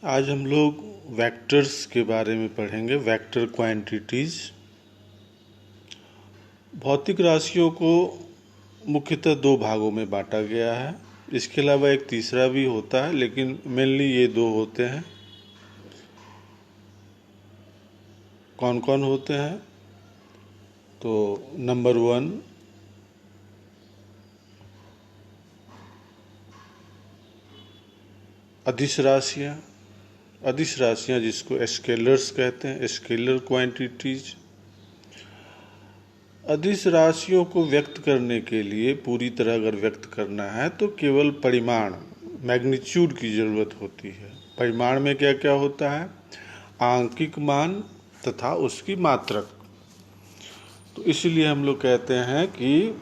आज हम लोग वेक्टर्स के बारे में पढ़ेंगे। Vector quantities. भौतिक राशियों को मुख्यतः दो भागों में बांटा गया है। इसके अलावा एक तीसरा भी होता है, लेकिन मेनली ये दो होते हैं। कौन कौन होते हैं? तो नंबर 1 अदिश राशियाँ। अदिश राशियाँ जिसको स्केलर्स कहते हैं, स्केलर क्वांटिटीज। अदिश राशियों को व्यक्त करने के लिए पूरी तरह अगर व्यक्त करना है तो केवल परिमाण, मैग्नीट्यूड की ज़रूरत होती है। परिमाण में क्या क्या होता है? आंकिक मान तथा उसकी मात्रक। तो इसलिए हम लोग कहते हैं कि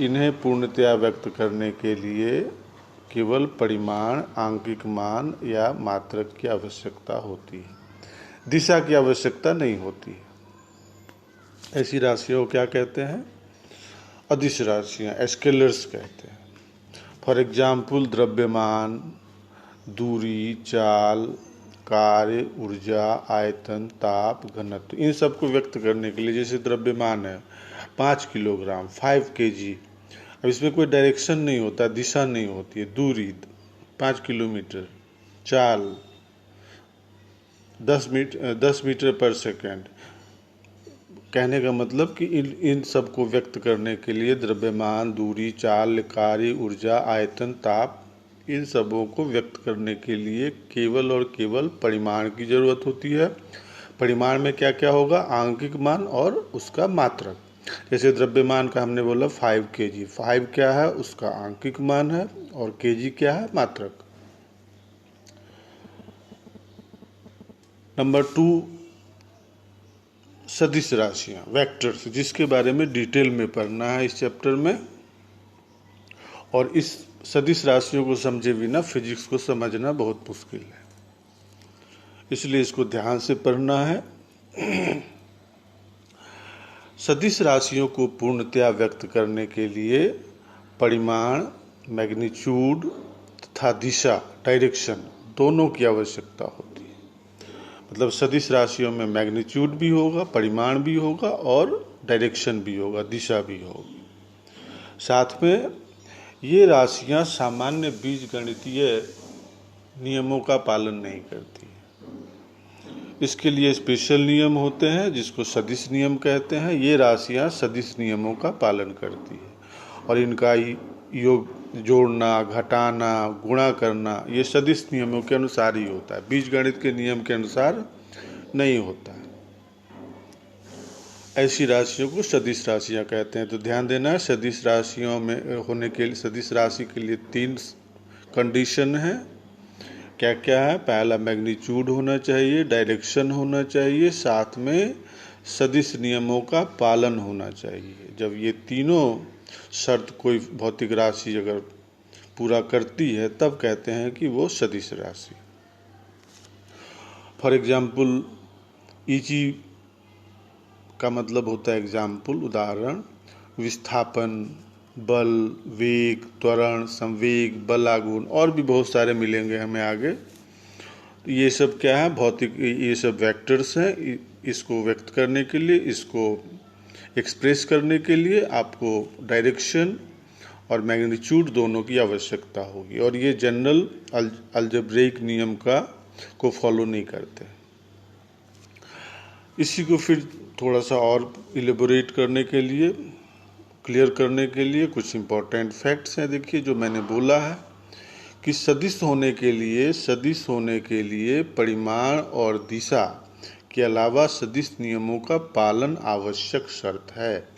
इन्हें पूर्णतया व्यक्त करने के लिए केवल परिमाण, आंकिक मान या मात्रक की आवश्यकता होती है। दिशा की आवश्यकता नहीं होती है। ऐसी राशियों को क्या कहते हैं? अदिश राशियाँ, स्केलर्स कहते हैं। फॉर एग्जाम्पल द्रव्यमान, दूरी, चाल, कार्य, ऊर्जा, आयतन, ताप, घनत्व, इन सब को व्यक्त करने के लिए, जैसे द्रव्यमान है 5 किलोग्राम, 5 kg। अब इसमें कोई डायरेक्शन नहीं होता, दिशा नहीं होती है। दूरी 5 किलोमीटर, चाल 10 मीटर पर सेकेंड। कहने का मतलब कि इन सब को व्यक्त करने के लिए द्रव्यमान, दूरी, चाल, कार्य, ऊर्जा, आयतन, ताप, इन सबों को व्यक्त करने के लिए केवल और केवल परिमाण की जरूरत होती है। परिमाण में क्या क्या होगा? आंकिक मान और उसका मात्रक। जैसे द्रव्यमान का हमने बोला 5 kg। 5 क्या है? उसका आंकिक मान है, और kg क्या है? मात्रक। नंबर 2 सदिश राशियाँ, वेक्टर्स, जिसके बारे में डिटेल में पढ़ना है इस चैप्टर में। और इस सदिश राशियों को समझे बिना फिजिक्स को समझना बहुत मुश्किल है, इसलिए इसको ध्यान से पढ़ना है। सदिश राशियों को पूर्णतया व्यक्त करने के लिए परिमाण, मैग्नीट्यूड तथा दिशा, डायरेक्शन, दोनों की आवश्यकता होती है। मतलब सदिश राशियों में मैग्नीट्यूड भी होगा, परिमाण भी होगा और डायरेक्शन भी होगा, दिशा भी होगी। साथ में ये राशियां सामान्य बीजगणितीय नियमों का पालन नहीं करती। इसके लिए स्पेशल नियम होते हैं जिसको सदिश नियम कहते हैं। ये राशियां सदिश नियमों का पालन करती है, और इनका योग, जोड़ना, घटाना, गुणा करना, ये सदिश नियमों के अनुसार ही होता है, बीजगणित के नियम के अनुसार नहीं होता है। ऐसी राशियों को सदिश राशियां कहते हैं। तो ध्यान देना है, सदिश राशियों में होने के लिए, सदिश राशि के लिए 3 कंडीशन है। क्या क्या है? पहला मैग्नीट्यूड होना चाहिए, डायरेक्शन होना चाहिए, साथ में सदिश नियमों का पालन होना चाहिए। जब ये तीनों शर्त कोई भौतिक राशि अगर पूरा करती है तब कहते हैं कि वो सदिश राशि। फॉर एग्जाम्पल ईजी का मतलब होता है एग्जाम्पल, उदाहरण, विस्थापन, बल, वेग, त्वरण, संवेग, बलागुण, और भी बहुत सारे मिलेंगे हमें आगे। तो ये सब क्या है? भौतिक, ये सब वेक्टर्स हैं। इसको व्यक्त करने के लिए, इसको एक्सप्रेस करने के लिए आपको डायरेक्शन और मैग्नीट्यूड दोनों की आवश्यकता होगी, और ये जनरल अलजेब्रिक नियम को फॉलो नहीं करते। इसी को फिर थोड़ा सा और इलेबोरेट करने के लिए, क्लियर करने के लिए कुछ इम्पोर्टेंट फैक्ट्स हैं। देखिए, जो मैंने बोला है कि सदिश होने के लिए परिमाण और दिशा के अलावा सदिश नियमों का पालन आवश्यक शर्त है।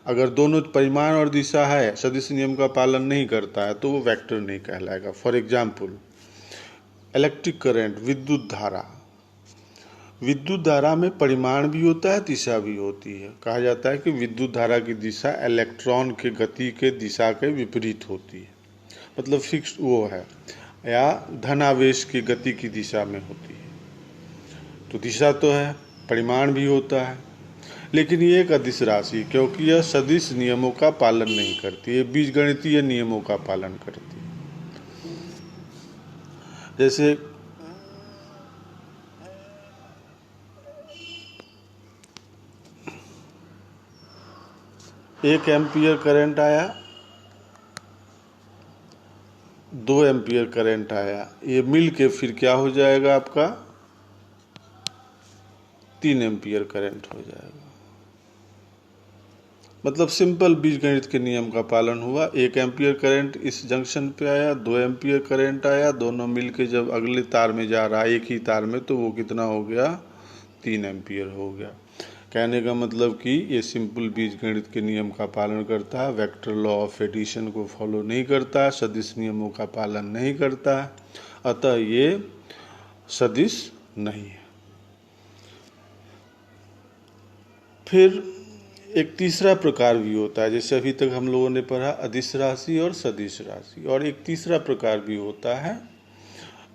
अगर दोनों परिमाण और दिशा है, सदिश नियम का पालन नहीं करता है, तो वो वेक्टर नहीं कहलाएगा। फॉर एग्जाम्पल इलेक्ट्रिक करंट, विद्युत धारा। विद्युत धारा में परिमाण भी होता है, दिशा भी होती है। कहा जाता है कि विद्युत धारा की दिशा इलेक्ट्रॉन के गति के दिशा के विपरीत होती है, मतलब फिक्स वो है, या धनावेश की गति की दिशा में होती है। तो दिशा तो है, परिमाण भी होता है, लेकिन ये एक अदिश राशि, क्योंकि यह सदिश नियमों का पालन नहीं करती, ये बीजगणितीय नियमों का पालन करती है। जैसे 1 एम्पियर करंट आया, 2 एम्पियर करंट आया, ये मिल के फिर क्या हो जाएगा आपका 3 एम्पियर करंट हो जाएगा। मतलब सिंपल बीजगणित के नियम का पालन हुआ। 1 एम्पियर करंट इस जंक्शन पे आया, 2 एम्पियर करंट आया, दोनों मिलके जब अगले तार में जा रहा है एक ही तार में, तो वो कितना हो गया 3 एम्पियर हो गया। कहने का मतलब कि ये सिंपल बीजगणित के नियम का पालन करता है, वेक्टर लॉ ऑफ एडिशन को फॉलो नहीं करता, सदिश नियमों का पालन नहीं करता, अतः ये सदिश नहीं है। फिर एक तीसरा प्रकार भी होता है, जैसे अभी तक हम लोगों ने पढ़ा अदिश राशि और सदिश राशि, और एक तीसरा प्रकार भी होता है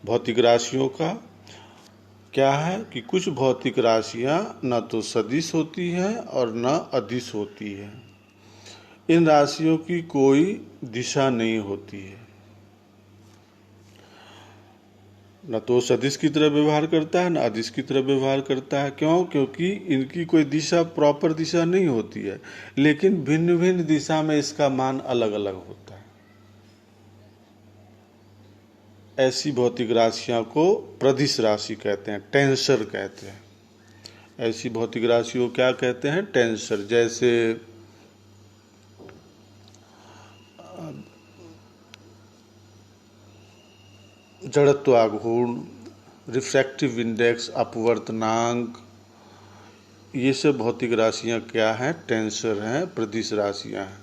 भौतिक राशियों का। क्या है कि कुछ भौतिक राशियां न तो सदिश होती हैं और न अदिश होती है। इन राशियों की कोई दिशा नहीं होती है, न तो सदिश की तरह व्यवहार करता है न अदिश की तरह व्यवहार करता है। क्यों? क्योंकि इनकी कोई दिशा, प्रॉपर दिशा नहीं होती है, लेकिन भिन्न भिन्न दिशा में इसका मान अलग अलग होता है। ऐसी भौतिक राशियों को प्रदिश राशि कहते हैं, टेंसर कहते हैं। ऐसी भौतिक राशियों को क्या कहते हैं? टेंसर। जैसे जड़त्व आघूर्ण, रिफ्रैक्टिव इंडेक्स, अपवर्तनांक, ये सब भौतिक राशियां क्या हैं? टेंसर हैं, प्रदिश राशियां हैं।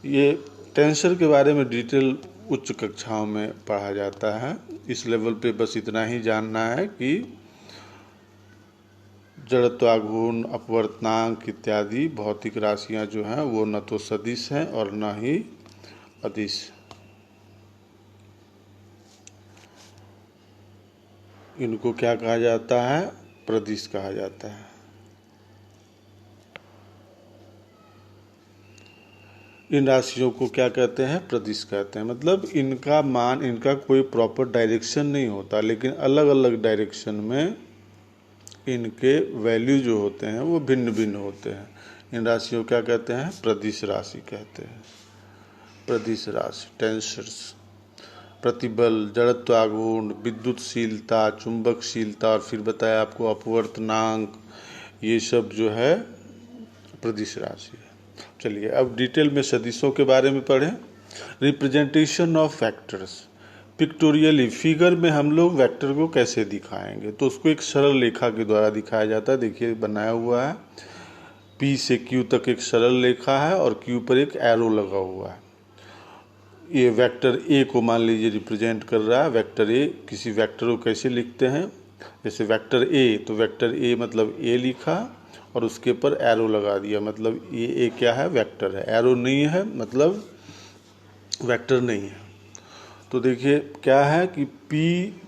ये टेंसर के बारे में डिटेल उच्च कक्षाओं में पढ़ा जाता है। इस लेवल पे बस इतना ही जानना है कि जड़त्वाघूर्ण, अपवर्तनांक इत्यादि भौतिक राशियां जो हैं वो न तो सदिश हैं और न ही अदिश। इनको क्या कहा जाता है? प्रदिश कहा जाता है। इन राशियों को क्या कहते हैं? प्रदिश कहते हैं। मतलब इनका मान, इनका कोई प्रॉपर डायरेक्शन नहीं होता, लेकिन अलग अलग डायरेक्शन में इनके वैल्यू जो होते हैं वो भिन्न भिन्न होते हैं। इन राशियों को क्या कहते हैं? प्रदिश राशि कहते हैं। प्रदिश राशि, टेंसर्स। प्रतिबल, जड़त्वाघूर्ण, विद्युतशीलता, चुंबकशीलता, और फिर बताया आपको अपवर्तनांक, ये सब जो है प्रदिश राशि है। चलिए अब डिटेल में सदिशों के बारे में पढ़ें। Representation of vectors. Pictorially, figure में हम लोग वेक्टर को कैसे दिखाएंगे? तो उसको एक सरल रेखा के द्वारा दिखाया जाता है। देखिए बनाया हुआ है, P से Q तक एक सरल रेखा है और Q पर एक एरो लगा हुआ है। ये वेक्टर A को मान लीजिए रिप्रेजेंट कर रहा है। वेक्टर A, किसी वेक्टर को कैसे लिखते हैं? जैसे वेक्टर A, तो वेक्टर A मतलब A लिखा और उसके ऊपर एरो लगा दिया, मतलब ये क्या है? वेक्टर है। एरो नहीं है मतलब वेक्टर नहीं है। तो देखिए क्या है कि P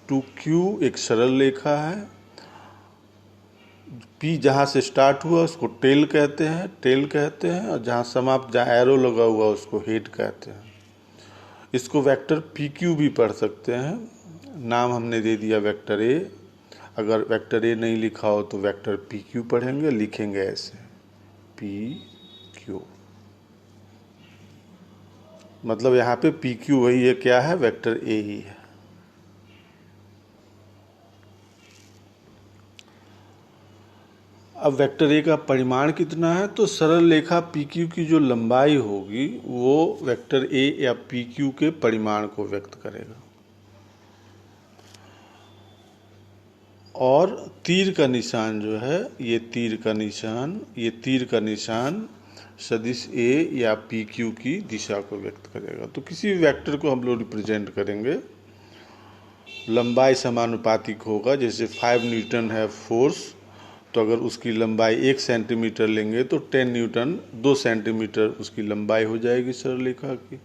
to Q एक सरल रेखा है। P जहाँ से स्टार्ट हुआ उसको टेल कहते हैं, और जहाँ समाप्त, जहाँ एरो लगा हुआ उसको हेड कहते हैं। इसको वेक्टर PQ भी पढ़ सकते हैं। नाम हमने दे दिया वेक्टर A। अगर वेक्टर A नहीं लिखा हो तो वेक्टर PQ पढ़ेंगे, लिखेंगे ऐसे PQ। मतलब यहाँ पे PQ वही है, क्या है? वेक्टर A ही है। अब वेक्टर A का परिमाण कितना है? तो सरल रेखा PQ की जो लंबाई होगी वो वेक्टर A या PQ के परिमाण को व्यक्त करेगा। और तीर का निशान जो है, ये तीर का निशान सदिश A या PQ की दिशा को व्यक्त करेगा। तो किसी भी वेक्टर को हम लोग रिप्रेजेंट करेंगे, लंबाई समानुपातिक होगा। जैसे 5 न्यूटन है फोर्स, तो अगर उसकी लंबाई 1 सेंटीमीटर लेंगे तो 10 न्यूटन 2 सेंटीमीटर उसकी लंबाई हो जाएगी सरल रेखा की।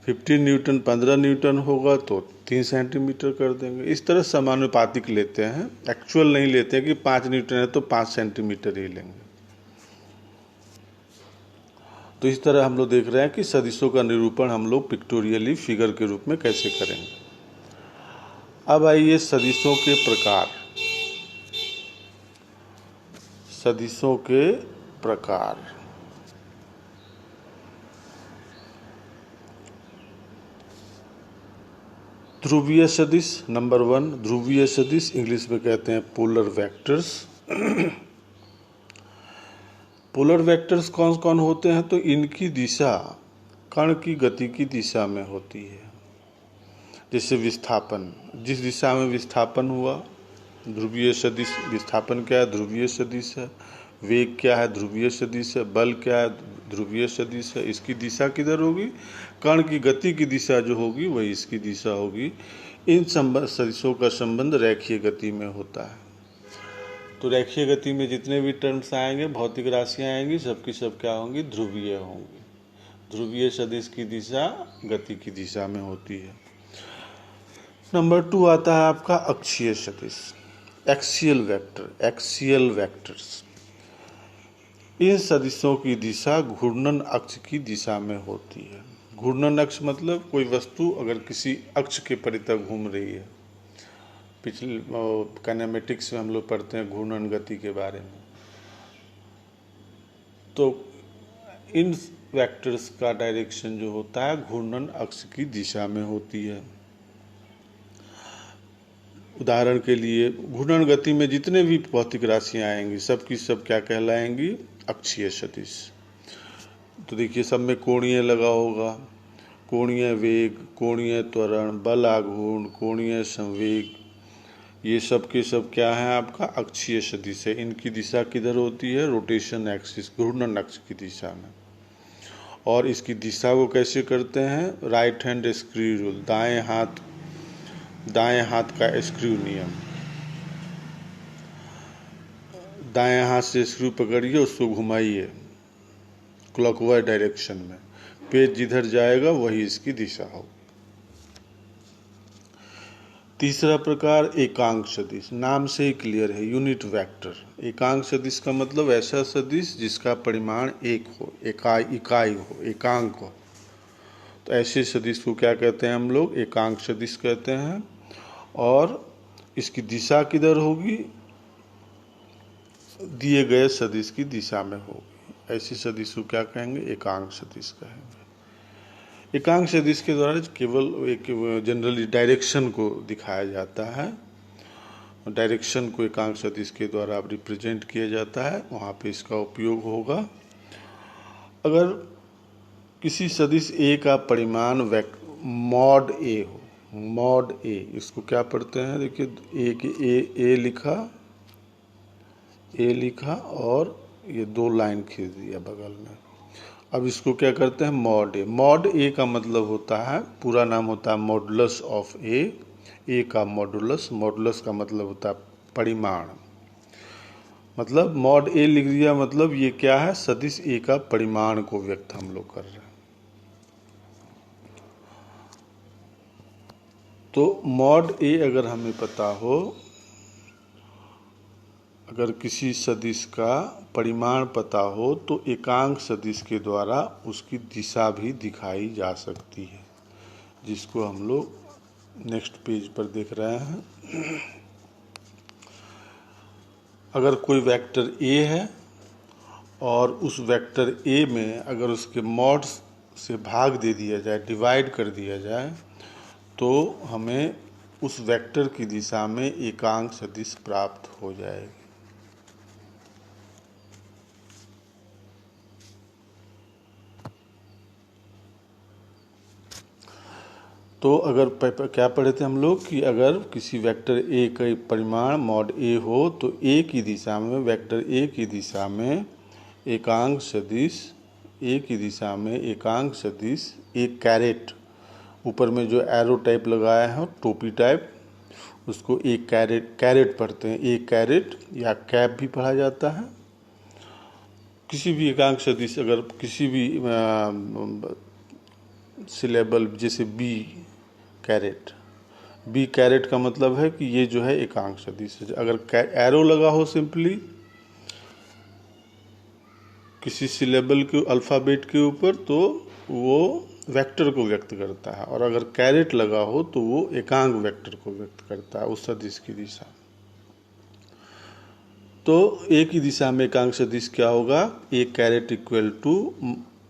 15 न्यूटन 15 न्यूटन होगा तो 3 सेंटीमीटर कर देंगे। इस तरह समानुपातिक लेते हैं, एक्चुअल नहीं लेते हैं कि 5 न्यूटन है तो 5 सेंटीमीटर ही लेंगे। तो इस तरह हम लोग देख रहे हैं कि सदिशों का निरूपण हम लोग पिक्टोरियली फिगर के रूप में कैसे करेंगे। अब आइए सदिशों के प्रकार। सदिशों के प्रकार। ध्रुवीय सदिश नंबर 1, ध्रुवीय सदिश इंग्लिश में कहते हैं पोलर वेक्टर्स। पोलर वेक्टर्स कौन कौन होते हैं? तो इनकी दिशा कण की गति की दिशा में होती है। जैसे विस्थापन, जिस दिशा में विस्थापन हुआ ध्रुवीय सदिश। विस्थापन क्या है? ध्रुवीय सदिश है। वेग क्या है? ध्रुवीय सदिश है। बल क्या है? ध्रुवीय सदिश है। इसकी दिशा किधर होगी? कण की गति की दिशा जो होगी वही इसकी दिशा होगी। इन सदिशों का संबंध रेखीय गति में होता है। तो रेखीय गति में जितने भी टर्म्स आएंगे, भौतिक राशियां आएंगी, सबकी सब क्या होंगी? ध्रुवीय होंगी। ध्रुवीय सदिश की दिशा गति की दिशा में होती है। नंबर 2 आता है आपका अक्षीय सदिश, एक्सियल वेक्टर, एक्सियल वेक्टर्स। इन सदिशों की दिशा घूर्णन अक्ष की दिशा में होती है। घूर्णन अक्ष मतलब कोई वस्तु अगर किसी अक्ष के परितः घूम रही है। पिछले काइनेमेटिक्स में हम लोग पढ़ते हैं घूर्णन गति के बारे में। तो इन वेक्टर्स का डायरेक्शन जो होता है घूर्णन अक्ष की दिशा में होती है। उदाहरण के लिए घूर्णन गति में जितने भी भौतिक राशियां आएंगी सबकी सब क्या कहलाएंगी? अक्षीय सदिश। तो देखिए सब में कोणीय लगा होगा, कोणीय वेग, कोणीय त्वरण, बल आघूर्ण, कोणीय संवेग, ये सब के सब क्या है? आपका अक्षीय सदिश है। इनकी दिशा किधर होती है? रोटेशन एक्सिस, घूर्णन अक्ष की दिशा में। और इसकी दिशा वो कैसे करते हैं? राइट हैंड स्क्रू रूल, दाएं हाथ का स्क्रू नियम। दाएं हाथ से स्क्रू पकड़िए, उसको घुमाइए क्लॉकवाइज डायरेक्शन में। पेज जिधर जाएगा वही इसकी दिशा हो। तीसरा प्रकार एकांक सदिश, नाम से ही क्लियर है, यूनिट वेक्टर। एकांक सदिश का मतलब ऐसा सदिश जिसका परिमाण एक हो, इकाई हो, एकांक हो। तो ऐसे सदिश को क्या कहते हैं हम लोग? एकांक सदिश कहते हैं। और इसकी दिशा किधर होगी? दिए गए सदिश की दिशा में होगी। ऐसे सदिश को क्या कहेंगे? एकांक सदिश कहेंगे। एकांक सदिश के द्वारा केवल एक जनरली डायरेक्शन को दिखाया जाता है। डायरेक्शन को एकांक सदिश के द्वारा रिप्रेजेंट किया जाता है, वहाँ पे इसका उपयोग होगा। अगर किसी सदिश ए का परिमाण मॉड ए हो, मॉड ए, इसको क्या पढ़ते हैं? देखिए ए लिखा और ये 2 लाइन खींच दिया बगल में। अब इसको क्या करते हैं? मॉड ए। मॉड ए का मतलब होता है, पूरा नाम होता है मॉडुलस ऑफ ए का मॉडुलस। मॉडुलस का मतलब होता है परिमाण। मतलब मॉड ए लिख दिया, मतलब ये क्या है? सदिश ए का परिमाण को व्यक्त हम लोग कर रहे हैं। तो मॉड ए अगर हमें पता हो, अगर किसी सदिश का परिमाण पता हो तो एकांक सदिश के द्वारा उसकी दिशा भी दिखाई जा सकती है, जिसको हम लोग नेक्स्ट पेज पर देख रहे हैं। अगर कोई वेक्टर ए है और उस वेक्टर ए में अगर उसके मॉड से भाग दे दिया जाए, डिवाइड कर दिया जाए, तो हमें उस वेक्टर की दिशा में एकांक सदिश प्राप्त हो जाएगी। तो अगर क्या पढ़े थे हम लोग कि अगर किसी वेक्टर ए का परिमाण मॉड ए हो तो ए की दिशा में, वेक्टर ए की दिशा में एकांक सदिश, ए की दिशा में एकांक सदिश एक कैरेट, ऊपर में जो एरो टाइप लगाया है टोपी टाइप, उसको एक कैरेट पढ़ते हैं। एक कैरेट या कैप भी पढ़ा जाता है। किसी भी एकांक सदिश अगर किसी भी सिलेबल, जैसे बी कैरेट का मतलब है कि ये जो है एकांक सदिश है। अगर एरो लगा हो सिंपली किसी सिलेबल के अल्फ़ाबेट के ऊपर, तो वो वेक्टर को व्यक्त करता है, और अगर कैरेट लगा हो तो वो एकांक वेक्टर को व्यक्त करता है, उस सदिश की दिशा। तो ए की दिशा में एकांक सदिश क्या होगा, A caret equal to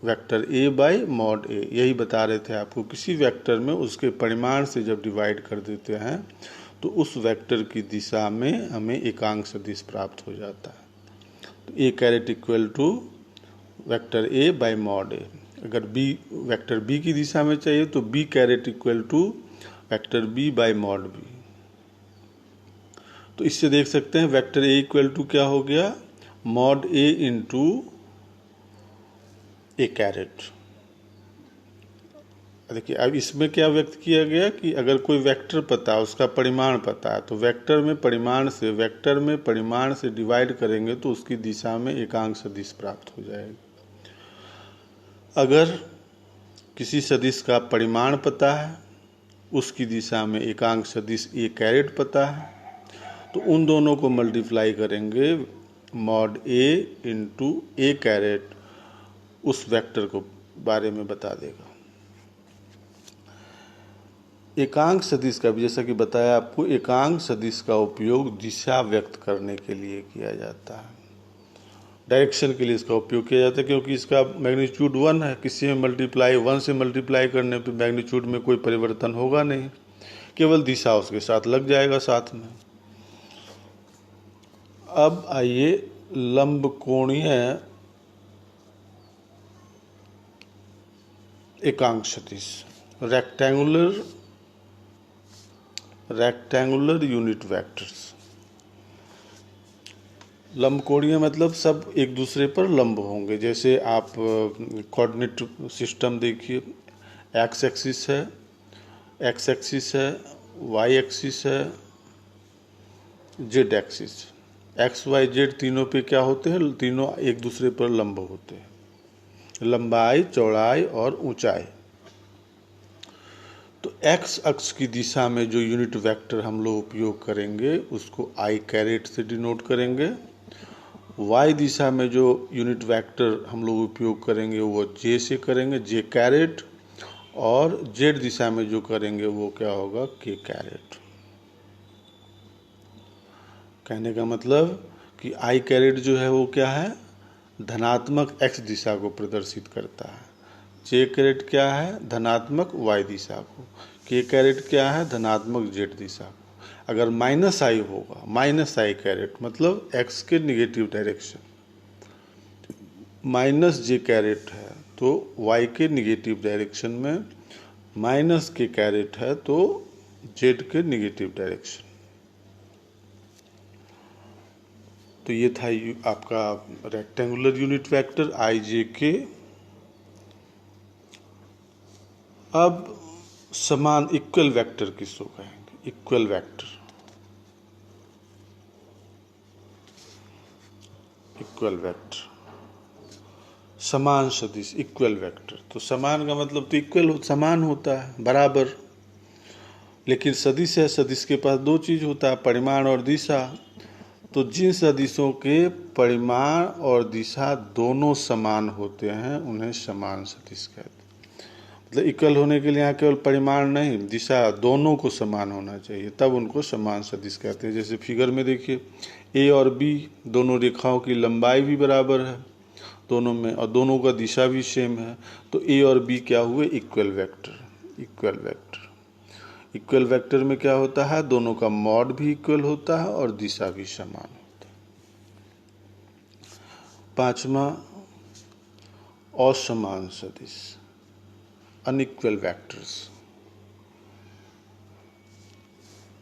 vector A by mod A. यही बता रहे थे आपको, किसी वेक्टर में उसके परिमाण से जब डिवाइड कर देते हैं तो उस वेक्टर की दिशा में हमें एकांक सदिश प्राप्त हो जाता है। तो A caret equal to vector A by mod A. अगर बी वेक्टर बी की दिशा में चाहिए तो B caret equal to vector B by mod B. तो इससे देख सकते हैं वेक्टर ए इक्वल टू क्या हो गया, मॉड ए इंटू ए कैरेट। देखिए अब इसमें क्या व्यक्त किया गया कि अगर कोई वेक्टर पता है, उसका परिमाण पता है, तो वेक्टर में परिमाण से डिवाइड करेंगे तो उसकी दिशा में एकांक सदिश प्राप्त हो जाएगा। अगर किसी सदिश का परिमाण पता है, उसकी दिशा में एकांक सदिश ए कैरेट पता है, तो उन दोनों को मल्टीप्लाई करेंगे, मॉड ए इंटू ए कैरेट उस वेक्टर को बारे में बता देगा। एकांक सदिश का भी जैसा कि बताया आपको, एकांक सदिश का उपयोग दिशा व्यक्त करने के लिए किया जाता है, डायरेक्शन के लिए इसका उपयोग किया जाता है, क्योंकि इसका मैग्नीट्यूड 1 है। किसी में मल्टीप्लाई 1 से मल्टीप्लाई करने पे मैग्नीट्यूड में कोई परिवर्तन होगा नहीं, केवल दिशा उसके साथ लग जाएगा साथ में। अब आइए लंबकोणीय एकांक सदिश, रेक्टेंगुलर यूनिट वेक्टर्स। लंबकोणीय मतलब सब एक दूसरे पर लंब होंगे। जैसे आप कोऑर्डिनेट सिस्टम देखिए, एक्स एक्सिस है, वाई एक्सिस है, Z axis. X Y Z तीनों पे क्या होते हैं, तीनों एक दूसरे पर लंब होते हैं, लंबाई, चौड़ाई और ऊंचाई। तो एक्स अक्ष की दिशा में जो यूनिट वेक्टर हम लोग उपयोग करेंगे उसको आई कैरेट से डिनोट करेंगे। वाई दिशा में जो यूनिट वेक्टर हम लोग उपयोग करेंगे वो जे से करेंगे, जे कैरेट। और जेड दिशा में जो करेंगे वो क्या होगा, के कैरेट। कहने का मतलब कि आई कैरेट जो है वो क्या है, धनात्मक एक्स दिशा को प्रदर्शित करता है। जे कैरेट क्या है, धनात्मक वाई दिशा को। के कैरेट क्या है, धनात्मक जेड दिशा को। अगर माइनस आई होगा, माइनस आई कैरेट मतलब एक्स के निगेटिव डायरेक्शन, माइनस जे कैरेट है तो वाई के निगेटिव डायरेक्शन में, माइनस के कैरेट है तो जेड के निगेटिव डायरेक्शन। तो ये था आपका रेक्टेंगुलर यूनिट वेक्टर आई जे के। अब समान इक्वल वेक्टर किसको कहेंगे, इक्वल वेक्टर, समान सदिश, इक्वल वेक्टर। तो समान का मतलब तो इक्वल समान होता है, बराबर। लेकिन सदिश है, सदिश के पास दो चीज होता है, परिमाण और दिशा। तो जिन सदिशों के परिमाण और दिशा दोनों समान होते हैं उन्हें समान सदिश कहते हैं। मतलब इक्वल होने के लिए यहाँ केवल परिमाण नहीं, दिशा दोनों को समान होना चाहिए, तब उनको समान सदिश कहते हैं। जैसे फिगर में देखिए, ए और बी दोनों रेखाओं की लंबाई भी बराबर है दोनों में, और दोनों का दिशा भी सेम है। तो ए और बी क्या हुए, इक्वल वेक्टर में क्या होता है, दोनों का मॉड भी इक्वल होता है और दिशा भी समान होता है। पांचवा, असमान सदिश, अनइक्वल वेक्टर्स।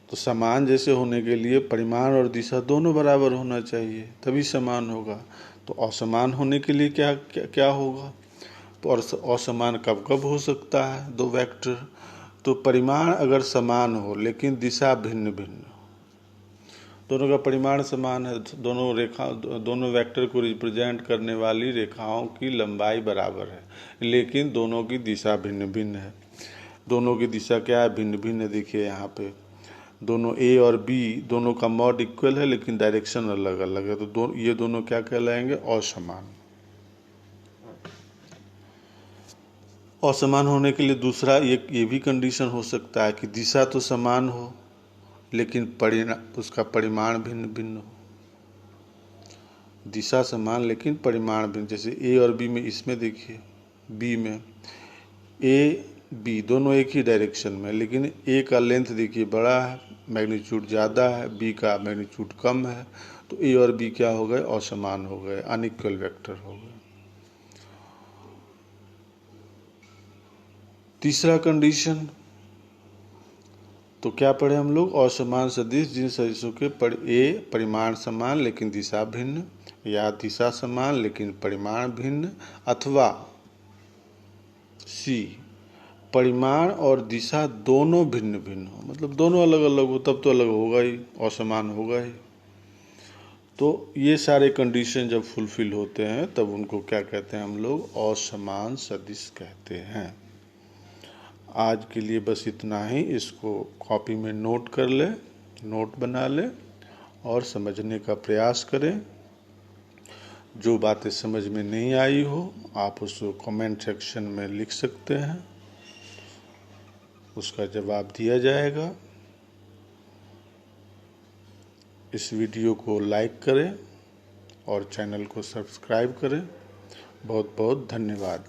तो समान जैसे होने के लिए परिमाण और दिशा दोनों बराबर होना चाहिए, तभी समान होगा। तो असमान होने के लिए क्या क्या, क्या होगा, तो असमान कब कब हो सकता है, दो वेक्टर। तो परिमाण अगर समान हो लेकिन दिशा भिन्न भिन्न हो, दोनों का परिमाण समान है, दोनों वेक्टर को रिप्रेजेंट करने वाली रेखाओं की लंबाई बराबर है, लेकिन दोनों की दिशा भिन्न भिन्न है। दोनों की दिशा क्या है, भिन्न भिन्न है। देखिए यहाँ पे दोनों ए और बी दोनों का मॉड इक्वल है लेकिन डायरेक्शन अलग अलग है, तो ये दोनों क्या कहलाएंगे, असमान। असमान होने के लिए दूसरा ये भी कंडीशन हो सकता है कि दिशा तो समान हो लेकिन उसका परिमाण भिन्न भिन्न हो। दिशा समान लेकिन परिमाण भिन्न। जैसे ए और बी में, इसमें देखिए बी में ए बी दोनों एक ही डायरेक्शन में, लेकिन ए का लेंथ देखिए बड़ा है, मैग्नीट्यूड ज़्यादा है, बी का मैग्नीट्यूड कम है, तो ए और बी क्या हो गए, असमान हो गए, अनइक्वल वेक्टर हो गए। तीसरा कंडीशन, तो क्या पढ़े हम लोग, असमान सदिश जिन सदिशों के ए परिमाण समान लेकिन दिशा भिन्न, या दिशा समान लेकिन परिमाण भिन्न, अथवा सी परिमाण और दिशा दोनों भिन्न भिन्न हो, मतलब दोनों अलग अलग हो, तब तो अलग होगा ही, असमान होगा ही। तो ये सारे कंडीशन जब फुलफिल होते हैं तब उनको क्या कहते हैं हम लोग, असमान सदिश कहते हैं। आज के लिए बस इतना ही। इसको कॉपी में नोट कर ले, नोट बना ले और समझने का प्रयास करें। जो बातें समझ में नहीं आई हो आप उसको कमेंट सेक्शन में लिख सकते हैं, उसका जवाब दिया जाएगा। इस वीडियो को लाइक करें और चैनल को सब्सक्राइब करें। बहुत बहुत धन्यवाद।